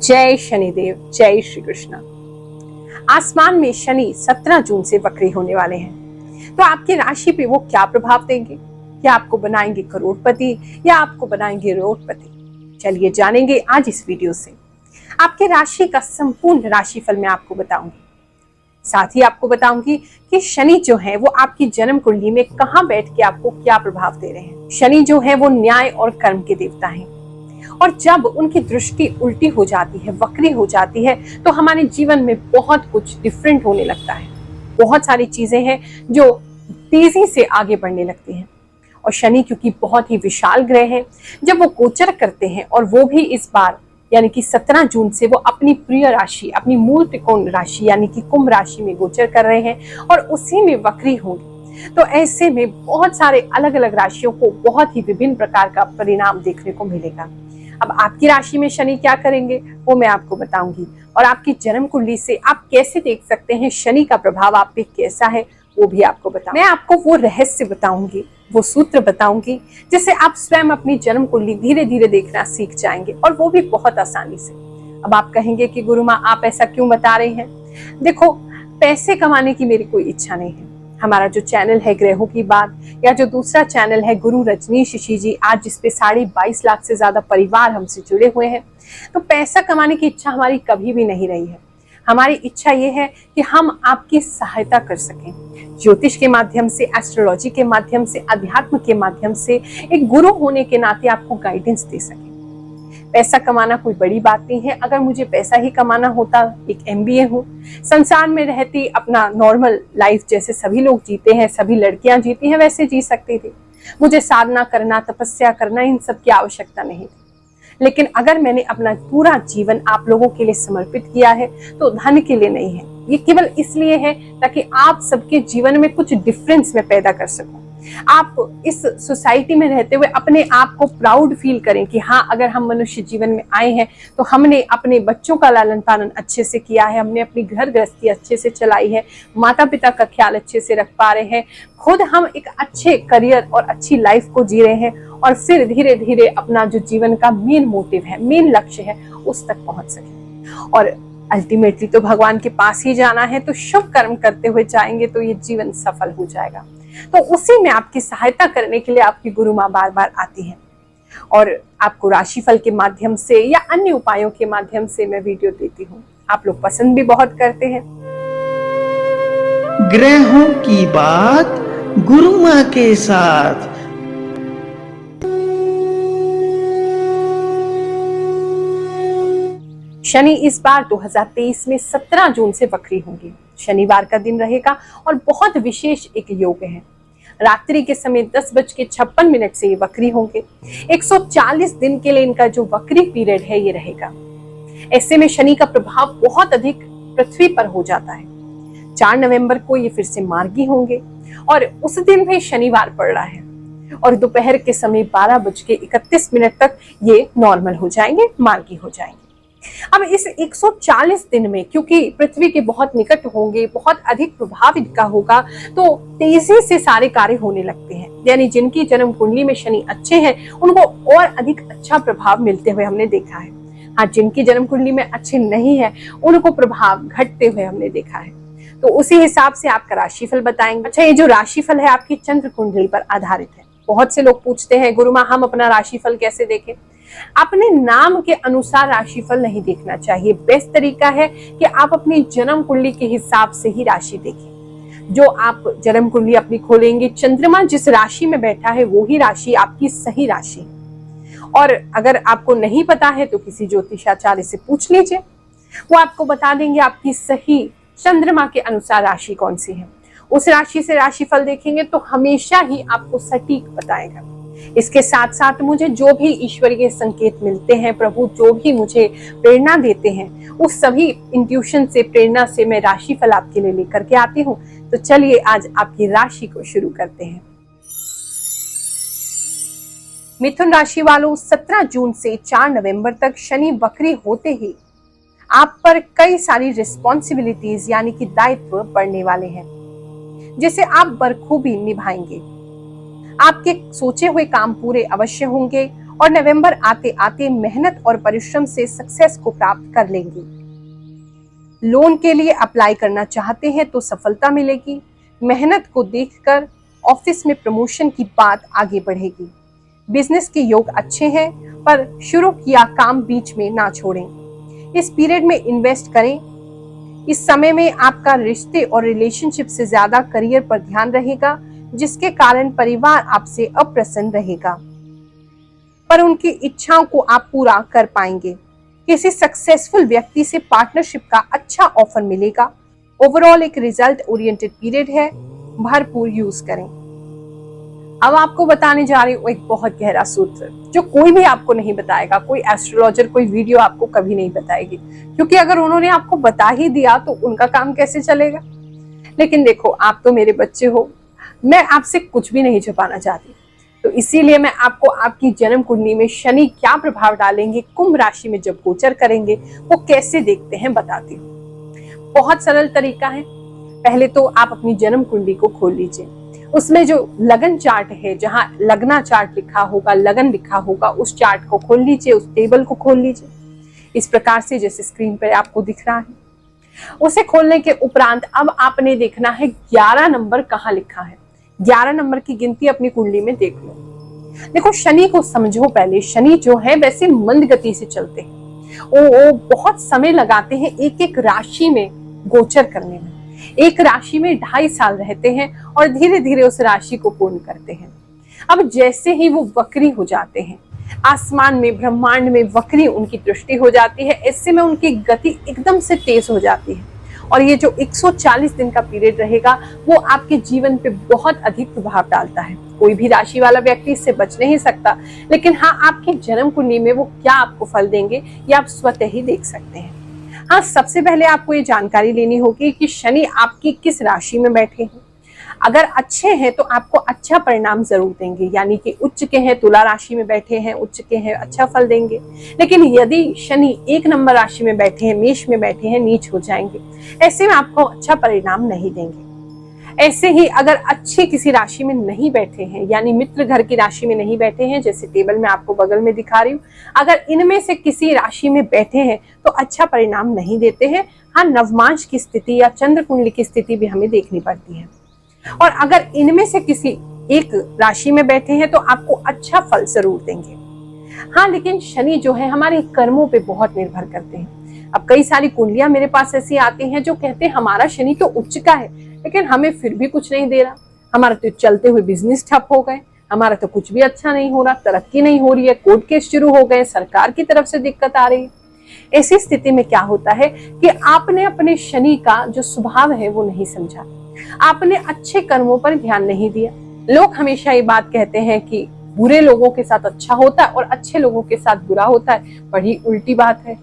जय शनिदेव, जय श्री कृष्ण। आसमान में शनि 17 जून से वक्री होने वाले हैं, तो आपकी राशि पे वो क्या प्रभाव देंगे? क्या आपको बनाएंगे करोड़पति या आपको बनाएंगे रोडपति? चलिए जानेंगे आज इस वीडियो से। आपके राशि का संपूर्ण राशिफल मैं आपको बताऊंगी। साथ ही आपको बताऊंगी कि शनि जो है वो आपकी जन्म कुंडली में कहां बैठ के आपको क्या प्रभाव दे रहे हैं। शनि जो है वो न्याय और कर्म के देवता हैं, और जब उनकी दृष्टि उल्टी हो जाती है, वक्री हो जाती है, तो हमारे जीवन में बहुत कुछ डिफरेंट होने लगता है। बहुत सारी चीजें हैं जो तेजी से आगे बढ़ने लगती हैं। और शनि क्योंकि बहुत ही विशाल ग्रह है, जब वो गोचर करते हैं और वो भी इस बार यानी कि 17 जून से वो अपनी प्रिय राशि, अपनी मूल त्रिकोण राशि यानी कि कुंभ राशि में गोचर कर रहे हैं और उसी में वक्री होंगे, तो ऐसे में बहुत सारे अलग अलग राशियों को बहुत ही विभिन्न प्रकार का परिणाम देखने को मिलेगा। अब आपकी राशि में शनि क्या करेंगे वो मैं आपको बताऊंगी, और आपकी जन्म कुंडली से आप कैसे देख सकते हैं शनि का प्रभाव आप पे कैसा है वो भी आपको बताऊंगी। मैं आपको वो रहस्य बताऊंगी, वो सूत्र बताऊंगी जिससे आप स्वयं अपनी जन्म कुंडली धीरे धीरे देखना सीख जाएंगे, और वो भी बहुत आसानी से। अब आप कहेंगे कि गुरु माँ आप ऐसा क्यों बता रहे हैं? देखो, पैसे कमाने की मेरी कोई इच्छा नहीं है। हमारा जो चैनल है ग्रहों की बात, या जो दूसरा चैनल है गुरु रजनीश ऋषि जी, आज जिसपे 22.5 लाख से ज्यादा परिवार हमसे जुड़े हुए हैं, तो पैसा कमाने की इच्छा हमारी कभी भी नहीं रही है। हमारी इच्छा ये है कि हम आपकी सहायता कर सकें, ज्योतिष के माध्यम से, एस्ट्रोलॉजी के माध्यम से, अध्यात्म के माध्यम से, एक गुरु होने के नाते आपको गाइडेंस दे सकें। पैसा कमाना कोई बड़ी बात नहीं है। अगर मुझे पैसा ही कमाना होता, एक MBA हूँ, संसार में रहती, अपना नॉर्मल लाइफ जैसे सभी लोग जीते हैं, सभी लड़कियां जीती हैं, वैसे जी सकती थी। मुझे साधना करना, तपस्या करना, इन सब की आवश्यकता नहीं थी। लेकिन अगर मैंने अपना पूरा जीवन आप लोगों के लिए समर्पित किया है, तो धन के लिए नहीं है, ये केवल इसलिए है ताकि आप सबके जीवन में कुछ डिफरेंस मैं पैदा कर सकूं। आप इस सोसाइटी में रहते हुए अपने आप को प्राउड फील करें कि हाँ, अगर हम मनुष्य जीवन में आए हैं तो हमने अपने बच्चों का लालन पालन अच्छे से किया है, हमने अपनी घर गृहस्थी अच्छे से चलाई है, माता पिता का ख्याल अच्छे से रख पा रहे हैं, खुद हम एक अच्छे करियर और अच्छी लाइफ को जी रहे हैं, और फिर धीरे धीरे अपना जो जीवन का मेन मोटिव है, मेन लक्ष्य है, उस तक पहुंच सके। और अल्टीमेटली तो भगवान के पास ही जाना है, तो शुभ कर्म करते हुए जाएंगे तो ये जीवन सफल हो जाएगा। तो उसी में आपकी सहायता करने के लिए आपकी गुरु माँ बार बार आती है, और आपको राशिफल के माध्यम से या अन्य उपायों के माध्यम से मैं वीडियो देती हूँ। आप लोग पसंद भी बहुत करते हैं। ग्रहों की बात गुरु माँ के साथ। शनि इस बार 2023 में 17 जून से वक्री होंगे। शनिवार का दिन रहेगा और बहुत विशेष एक योग है। रात्रि के समय 10:56 से ये वक्री होंगे। 140 दिन के लिए इनका जो वक्री पीरियड है ये रहेगा। ऐसे में शनि का प्रभाव बहुत अधिक पृथ्वी पर हो जाता है। 4 नवंबर को ये फिर से मार्गी होंगे, और उस दिन भी शनिवार पड़ रहा है, और दोपहर के समय 12:31 तक ये नॉर्मल हो जाएंगे, मार्गी हो जाएंगे। अब इस 140 दिन में क्योंकि पृथ्वी के बहुत निकट होंगे, बहुत अधिक प्रभाव इनका होगा, तो तेजी से सारे कार्य होने लगते हैं। यानी जिनकी जन्म कुंडली में शनि अच्छे हैं उनको और अधिक अच्छा प्रभाव मिलते हुए हमने देखा है। हाँ, जिनकी जन्म कुंडली में अच्छे नहीं है उनको प्रभाव घटते हुए हमने देखा है। तो उसी हिसाब से आपका राशिफल बताएंगे। अच्छा, ये जो राशिफल है आपकी चंद्र कुंडली पर आधारित है। बहुत से लोग पूछते हैं गुरु माँ हम अपना राशिफल कैसे देखें? अपने नाम के अनुसार राशिफल नहीं देखना चाहिए। बेस्ट तरीका है कि आप अपनी जन्म कुंडली के हिसाब से ही राशि देखें। जो आप जन्म कुंडली अपनी खोलेंगे, चंद्रमा जिस राशि में बैठा है वो ही राशि आपकी सही राशि है। और अगर आपको नहीं पता है तो किसी ज्योतिषाचार्य से पूछ लीजिए, वो आपको बता देंगे आपकी सही चंद्रमा के अनुसार राशि कौन सी है। उस राशि से राशिफल देखेंगे तो हमेशा ही आपको सटीक बताएगा। इसके साथ साथ मुझे जो भी ईश्वरीय संकेत मिलते हैं, प्रभु जो भी मुझे प्रेरणा देते हैं, उस सभी इंट्यूशन से, प्रेरणा से मैं राशिफल आपके लिए लेकर के आती हूँ। तो चलिए आज आपकी राशि को शुरू करते हैं। मिथुन राशि वालों, 17 जून से 4 नवंबर तक शनि वक्री होते ही आप पर कई सारी रिस्पॉन्सिबिलिटीज यानी कि दायित्व बढ़ने वाले हैं, जिसे आप बखूबी निभाएंगे। आपके सोचे हुए काम पूरे अवश्य होंगे, और नवंबर आते आते मेहनत और परिश्रम से सक्सेस को प्राप्त कर लेंगे। लोन के लिए अप्लाई करना चाहते हैं तो सफलता मिलेगी। मेहनत को देखकर ऑफिस में प्रमोशन की बात आगे बढ़ेगी। बिजनेस के योग अच्छे हैं, पर शुरू किया काम बीच में ना छोड़ें। इस पीरियड में इन्वेस्ट करें। इस समय में आपका रिश्ते और रिलेशनशिप से ज्यादा करियर पर ध्यान रहेगा, जिसके कारण परिवार आपसे अप्रसन्न रहेगा, पर उनकी इच्छाओं को आप पूरा कर पाएंगे। किसी सक्सेसफुल व्यक्ति से पार्टनरशिप का अच्छा ऑफर मिलेगा। ओवरऑल एक रिजल्ट ओरिएंटेड पीरियड है, भरपूर यूज करें। अब आपको बताने जा रही हूँ एक बहुत गहरा सूत्र, जो कोई भी आपको नहीं बताएगा, कोई एस्ट्रोलॉजर, कोई वीडियो आपको कभी नहीं बताएगी, क्योंकि अगर उन्होंने आपको बता ही दिया तो उनका काम कैसे चलेगा। लेकिन देखो, आप तो मेरे बच्चे हो, मैं आपसे कुछ भी नहीं छुपाना चाहती, तो इसीलिए मैं आपको आपकी जन्म कुंडली में शनि क्या प्रभाव डालेंगे, कुंभ राशि में जब गोचर करेंगे, वो कैसे देखते हैं बताती हूँ। बहुत सरल तरीका है। पहले तो आप अपनी जन्म कुंडली को खोल लीजिए। उसमें जो लगन चार्ट है, जहां लगना चार्ट लिखा होगा, लगन लिखा होगा, उस चार्ट को खोल लीजिए, उस टेबल को खोल लीजिए, इस प्रकार से जैसे स्क्रीन पर आपको दिख रहा है। उसे खोलने के उपरांत अब आपने देखना है 11 नंबर कहाँ लिखा है। 11 नंबर की गिनती अपनी कुंडली में देख लो। देखो, शनि को समझो पहले। शनि जो है वैसे मंद गति से चलते हैं, वो बहुत समय लगाते हैं एक एक राशि में गोचर करने में। एक राशि में 2.5 साल रहते हैं और धीरे धीरे उस राशि को पूर्ण करते हैं। अब जैसे ही वो वक्री हो जाते हैं, आसमान में, ब्रह्मांड में वक्री उनकी दृष्टि हो जाती है, ऐसे में उनकी गति एकदम से तेज हो जाती है। और ये जो 140 दिन का पीरियड रहेगा, वो आपके जीवन पे बहुत अधिक प्रभाव डालता है। कोई भी राशि वाला व्यक्ति इससे बच नहीं सकता, लेकिन हाँ, आपकी जन्म कुंडली में वो क्या आपको फल देंगे, ये आप स्वतः ही देख सकते हैं। हाँ, सबसे पहले आपको ये जानकारी लेनी होगी कि शनि आपकी किस राशि में बैठे हैं। अगर अच्छे हैं तो आपको अच्छा परिणाम जरूर देंगे, यानी कि उच्च के हैं, तुला राशि में बैठे हैं, उच्च के हैं, अच्छा फल देंगे। लेकिन यदि शनि 1 नंबर राशि में बैठे हैं, मेष में बैठे हैं, नीच हो जाएंगे। ऐसे में आपको अच्छा परिणाम नहीं देंगे। ऐसे ही अगर अच्छे किसी राशि में नहीं बैठे हैं, यानी मित्र घर की राशि में नहीं बैठे हैं, जैसे टेबल में आपको बगल में दिखा रही हूँ, अगर इनमें से किसी राशि में बैठे हैं तो अच्छा परिणाम नहीं देते हैं। हाँ, नवमांश की स्थिति या चंद्र कुंडली की स्थिति भी हमें देखनी पड़ती है। और अगर इनमें से किसी एक राशि में बैठे हैं तो आपको अच्छा फल जरूर देंगे। हाँ, लेकिन शनि जो है हमारे कर्मों पे बहुत निर्भर करते हैं। अब कई सारी कुंडलियां मेरे पास ऐसी आती हैं जो कहते हैं हमारा शनि तो उच्च का है, लेकिन हमें फिर भी कुछ नहीं दे रहा, हमारा तो चलते हुए बिजनेस ठप हो गए, हमारा तो कुछ भी अच्छा नहीं हो रहा, तरक्की नहीं हो रही है, कोर्ट केस शुरू हो गए, सरकार की तरफ से दिक्कत आ रही है। ऐसी स्थिति में क्या होता है कि आपने अपने शनि का जो स्वभाव है वो नहीं समझा, आपने अच्छे कर्मों पर ध्यान नहीं दिया। लोग हमेशा ये बात कहते हैं कि बुरे लोगों के साथ अच्छा होता है और अच्छे लोगों के साथ बुरा होता है, बड़ी उल्टी बात है।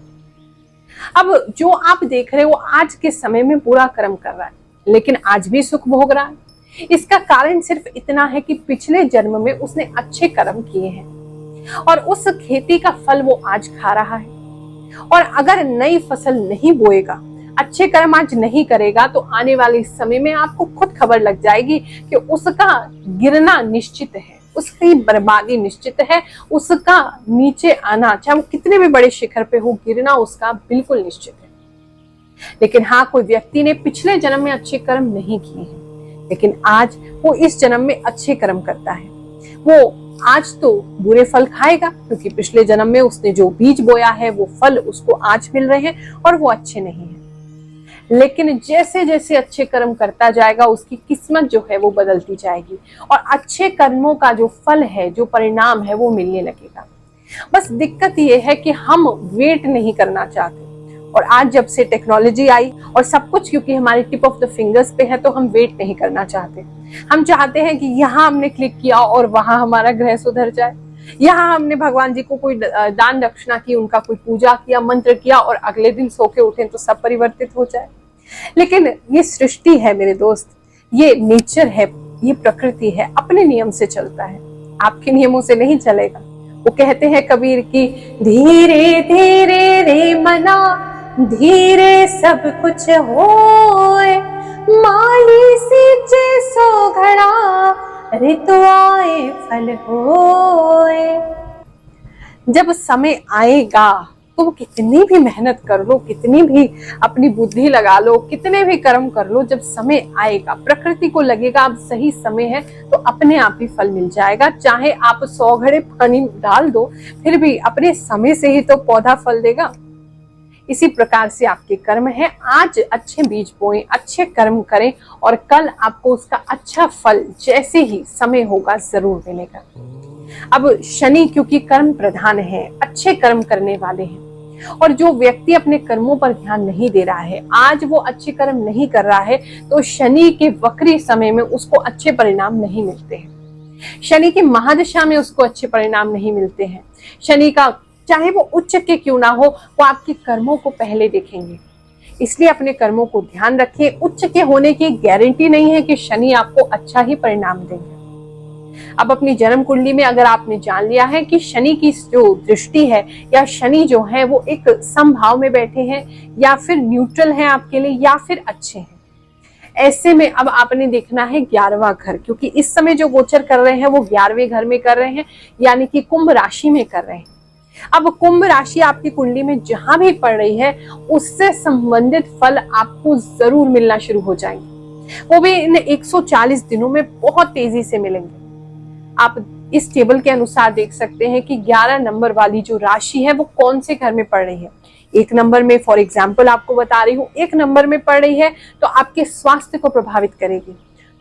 अब जो आप देख रहे हो आज के समय में बुरा कर्म कर रहा है, लेकिन आज भी सुख भोग रहा है। इसका कारण सिर्फ इतना है कि पिछले जन्म में उसने अच्छे कर्म किए हैं और उस खेती का फल वो आज खा रहा है। और अगर नई फसल नहीं बोएगा, अच्छे कर्म आज नहीं करेगा, तो आने वाले समय में आपको खुद खबर लग जाएगी कि उसका गिरना निश्चित है, उसकी बर्बादी निश्चित है, उसका नीचे आना, चाहे वो कितने भी बड़े शिखर पे हो, गिरना उसका बिल्कुल निश्चित है। लेकिन हाँ, कोई व्यक्ति ने पिछले जन्म में अच्छे कर्म नहीं किए हैं, लेकिन आज वो इस जन्म में अच्छे कर्म करता है, वो आज तो बुरे फल खाएगा, क्योंकि पिछले जन्म में उसने जो बीज बोया है वो फल उसको आज मिल रहे हैं और वो अच्छे नहीं हैं। लेकिन जैसे जैसे अच्छे कर्म करता जाएगा, उसकी किस्मत जो है वो बदलती जाएगी और अच्छे कर्मों का जो फल है, जो परिणाम है, वो मिलने लगेगा। बस दिक्कत ये है कि हम वेट नहीं करना चाहते। और आज जब से टेक्नोलॉजी आई और सब कुछ क्योंकि हमारे टिप ऑफ द फिंगर्स पे है, तो हम वेट नहीं करना चाहते। हम चाहते हैं कि यहाँ हमने क्लिक किया और वहां हमारा ग्रह सुधर जाए, यहाँ हमने भगवान जी को कोई दान दक्षिणा की, उनका कोई पूजा किया, मंत्र किया और अगले दिन सो के उठे तो सब परिवर्तित हो जाए। लेकिन ये सृष्टि है मेरे दोस्त, ये नेचर है, ये प्रकृति है, अपने नियम से चलता है, आपके नियमों से नहीं चलेगा। वो कहते हैं कबीर की, धीरे धीरे रे मना, धीरे सब कुछ होए, माली सींचे सो घड़ा, ऋतु आए फल होए। जब समय आएगा तो वो कितनी भी मेहनत कर लो, कितनी भी अपनी बुद्धि लगा लो, कितने भी कर्म कर लो, जब समय आएगा प्रकृति को लगेगा अब सही समय है तो अपने आप ही फल मिल जाएगा। चाहे आप 100 घड़े पानी डाल दो, फिर भी अपने समय से ही तो पौधा फल देगा। इसी प्रकार से आपके कर्म है, आज अच्छे बीज बोएं, अच्छे कर्म करें और कल आपको उसका अच्छा फल जैसे ही समय होगा जरूर मिलेगा। अब शनि क्योंकि कर्म प्रधान है, अच्छे कर्म करने वाले हैं, और जो व्यक्ति अपने कर्मों पर ध्यान नहीं दे रहा है, आज वो अच्छे कर्म नहीं कर रहा है, तो शनि के वक्री समय में उसको अच्छे परिणाम नहीं मिलते हैं। शनि की महादशा में उसको अच्छे परिणाम नहीं मिलते हैं। शनि का चाहे वो उच्च के क्यों ना हो, वो आपके कर्मों को पहले देखेंगे। इसलिए अपने कर्मों को ध्यान रखिए। उच्च के होने की गारंटी नहीं है कि शनि आपको अच्छा ही परिणाम देंगे। अब अपनी जन्म कुंडली में अगर आपने जान लिया है कि शनि की जो दृष्टि है या शनि जो है वो एक समभाव में बैठे हैं या फिर न्यूट्रल है आपके लिए या फिर अच्छे हैं, ऐसे में अब आपने देखना है 11वां घर, क्योंकि इस समय जो गोचर कर रहे हैं वो 11वें घर में कर रहे हैं, यानी कि कुंभ राशि में कर रहे हैं। अब कुंभ राशि आपकी कुंडली में जहां भी पड़ रही है उससे संबंधित फल आपको जरूर मिलना शुरू हो जाएंगे, वो भी इन 140 दिनों में बहुत तेजी से मिलेंगे। आप इस टेबल के अनुसार देख सकते हैं कि 11 नंबर वाली जो राशि है वो कौन से घर में पड़ रही है। 1 नंबर में, फॉर एग्जाम्पल आपको बता रही हूँ, 1 नंबर में पड़ रही है तो आपके स्वास्थ्य को प्रभावित करेगी।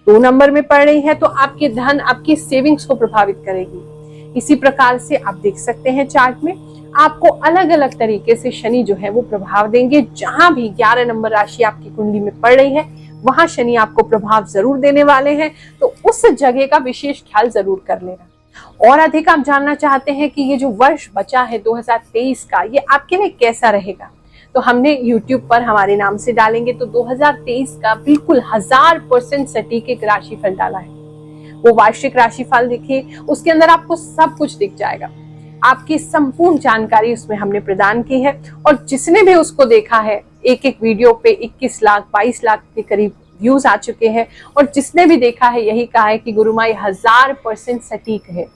2 नंबर में पड़ रही है तो आपके धन, आपकी सेविंग्स को प्रभावित करेगी। इसी प्रकार से आप देख सकते हैं चार्ट में आपको अलग अलग तरीके से शनि जो है वो प्रभाव देंगे। जहां भी 11 नंबर राशि आपकी कुंडली में पड़ रही है वहां शनि आपको प्रभाव जरूर देने वाले हैं, तो उस जगह का विशेष ख्याल जरूर कर लेना। और अधिक आप जानना चाहते हैं कि ये जो वर्ष बचा है 2023 का, ये आपके लिए कैसा रहेगा, तो हमने YouTube पर हमारे नाम से डालेंगे तो 2023 का बिल्कुल 1000% सटीक एक राशिफल डाला है। वो वार्षिक राशिफल देखिए, उसके अंदर आपको सब कुछ दिख जाएगा, आपकी संपूर्ण जानकारी उसमें हमने प्रदान की है। और जिसने भी उसको देखा है, एक वीडियो पे 21 लाख 22 लाख के करीब व्यूज आ चुके हैं, और जिसने भी देखा है यही कहा है कि गुरुमाई 1000% सटीक है,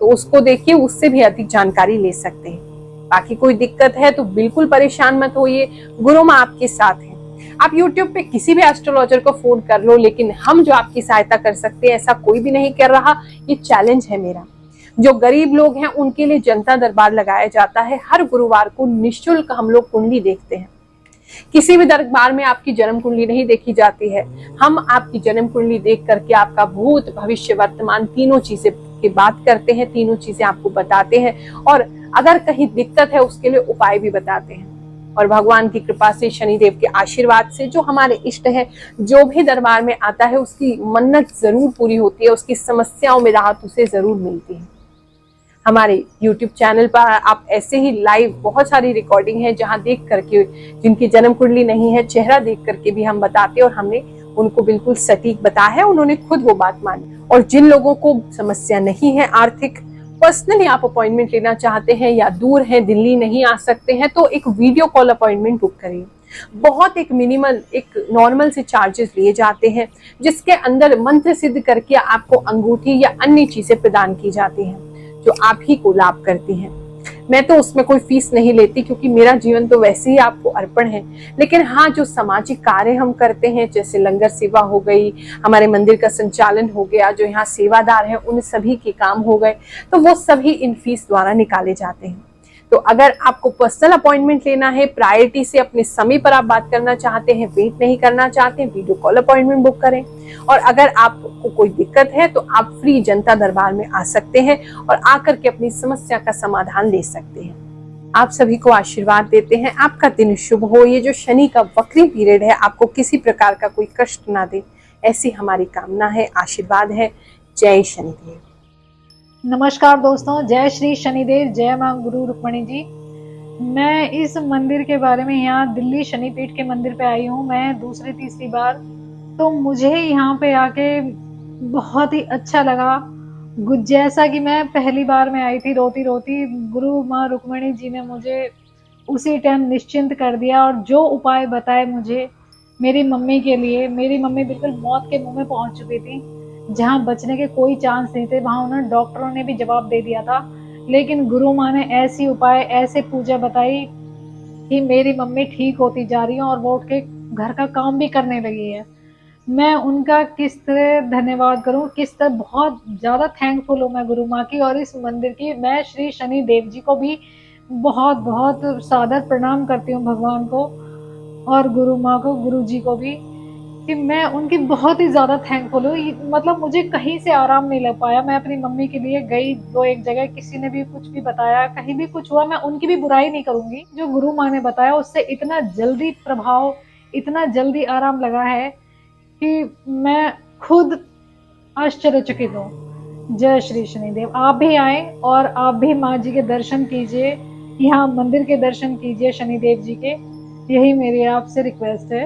तो उसको देखिए, उससे भी अधिक जानकारी ले सकते हैं। बाकी कोई दिक्कत है तो बिल्कुल परेशान मत होइए, गुरु माँ आपके साथ है। आप YouTube पे किसी भी एस्ट्रोलॉजर को फोन कर लो, लेकिन हम जो आपकी सहायता कर सकते हैं ऐसा कोई भी नहीं कर रहा, ये चैलेंज है मेरा। जो गरीब लोग हैं उनके लिए जनता दरबार लगाया जाता है, हर गुरुवार को निःशुल्क हम लोग कुंडली देखते हैं। किसी भी दरबार में आपकी जन्म कुंडली नहीं देखी जाती है, हम आपकी जन्म कुंडली देख करके आपका भूत भविष्य वर्तमान तीनों चीजें की बात करते हैं, तीनों चीजें आपको बताते हैं, और अगर कहीं दिक्कत है उसके लिए उपाय भी बताते हैं। और भगवान की कृपा से, शनिदेव के आशीर्वाद से जो हमारे इष्ट है, जो भी दरबार में आता है उसकी मन्नत जरूर पूरी होती है, उसकी समस्याओं में राहत उसे जरूर मिलती है। हमारे YouTube चैनल पर आप ऐसे ही लाइव बहुत सारी रिकॉर्डिंग है जहां देख करके, जिनकी जन्म कुंडली नहीं है, चेहरा देख करके भी हम बताते हैं, और हमने उनको बिल्कुल सटीक बताया है, उन्होंने खुद वो बात मानी। और जिन लोगों को समस्या नहीं है आर्थिक, पर्सनली आप अपॉइंटमेंट लेना चाहते हैं या दूर हैं, दिल्ली नहीं आ सकते हैं, तो एक वीडियो कॉल अपॉइंटमेंट बुक करिए। बहुत एक मिनिमल, एक नॉर्मल से चार्जेस लिए जाते हैं, जिसके अंदर मंत्र सिद्ध करके आपको अंगूठी या अन्य चीजें प्रदान की जाती हैं जो आप ही को लाभ करती हैं। मैं तो उसमें कोई फीस नहीं लेती, क्योंकि मेरा जीवन तो वैसे ही आपको अर्पण है। लेकिन हाँ, जो सामाजिक कार्य हम करते हैं, जैसे लंगर सेवा हो गई, हमारे मंदिर का संचालन हो गया, जो यहाँ सेवादार हैं उन सभी के काम हो गए, तो वो सभी इन फीस द्वारा निकाले जाते हैं। तो अगर आपको पर्सनल अपॉइंटमेंट लेना है, प्रायोरिटी से अपने समय पर आप बात करना चाहते हैं, वेट नहीं करना चाहते, वीडियो कॉल अपॉइंटमेंट बुक करें। और अगर आपको कोई दिक्कत है तो आप फ्री जनता दरबार में आ सकते हैं और आकर के अपनी समस्या का समाधान ले सकते हैं। आप सभी को आशीर्वाद देते हैं, आपका दिन शुभ हो। ये जो शनि का वक्री पीरियड है आपको किसी प्रकार का कोई कष्ट ना दे, ऐसी हमारी कामना है, आशीर्वाद है। जय शनिदेव। नमस्कार दोस्तों, जय श्री शनिदेव, जय मां गुरु रुक्मणी जी। मैं इस मंदिर के बारे में, यहाँ दिल्ली शनिपीठ के मंदिर पे आई हूँ मैं दूसरी तीसरी बार, तो मुझे यहाँ पे आके बहुत ही अच्छा लगा। जैसा कि मैं पहली बार में आई थी रोती रोती, गुरु माँ रुक्मणी जी ने मुझे उसी टाइम निश्चिंत कर दिया, और जो उपाय बताए मुझे मेरी मम्मी के लिए, मेरी मम्मी बिल्कुल मौत के मुंह में पहुंच चुकी थी, जहां बचने के कोई चांस नहीं थे, वहां उन्होंने, डॉक्टरों ने भी जवाब दे दिया था लेकिन गुरु माँ ने ऐसी उपाय, ऐसे पूजा बताई कि मेरी मम्मी ठीक होती जा रही है और वो उठ के घर का काम भी करने लगी है। मैं उनका किस तरह धन्यवाद करूं, किस तरह बहुत ज़्यादा थैंकफुल हूँ मैं गुरु माँ की और इस मंदिर की। मैं श्री शनि देव जी को भी बहुत बहुत सादर प्रणाम करती हूँ, भगवान को और गुरु माँ को, गुरु जी को भी, कि मैं उनकी बहुत ही ज़्यादा थैंकफुल हूँ। मतलब मुझे कहीं से आराम नहीं लग पाया। मैं अपनी मम्मी के लिए गई दो एक जगह, किसी ने भी कुछ भी बताया, कहीं भी कुछ हुआ, मैं उनकी भी बुराई नहीं करूंगी। जो गुरु माँ ने बताया उससे इतना जल्दी प्रभाव, इतना जल्दी आराम लगा है कि मैं खुद आश्चर्यचकित हूँ। जय श्री शनिदेव। आप भी आए और आप भी माँ जी के दर्शन कीजिए, यहाँ मंदिर के दर्शन कीजिए शनिदेव जी के। यही मेरी आपसे रिक्वेस्ट है।